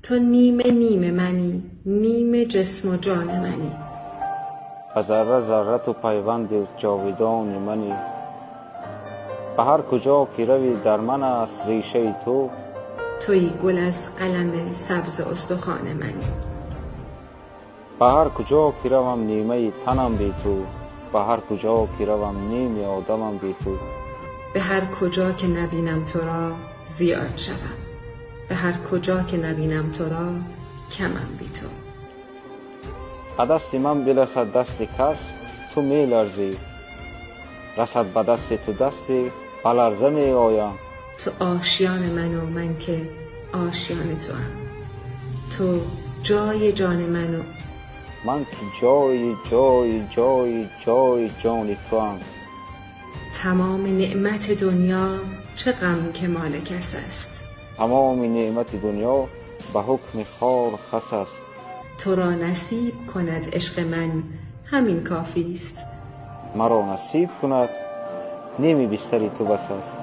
تو نیمه نیمه منی، نیمه جسم و جان منی. و ذره ذره تو پیوند جاودان منی. به هر کجا که روی در من است ریشه تو. توی گل از قلم سبز استخوان منی. به هر کجا که روم نیمه تنم بی تو. به هر کجا که روم نیمه آدمم بی تو. به هر کجا که نبینم تو را زیاد شوم، به هر کجا که نبینم تو را کمم بی تو. به دست من برسد دست کس تو می لرزی. رسد به دست تو دستی به لرزه می آیم. تو آشیان من و من که آشیان تو هم. تو جای جان من و من که جای جای جای جای جان تو هم. تمام نعمت دنیا چه غم که مال کس است. تمام نعمت دنیا به حکم خار خس است. تو را نصیب کند عشق من همین کافی است. مرا نصیب کند نیمی بستر تو بس است.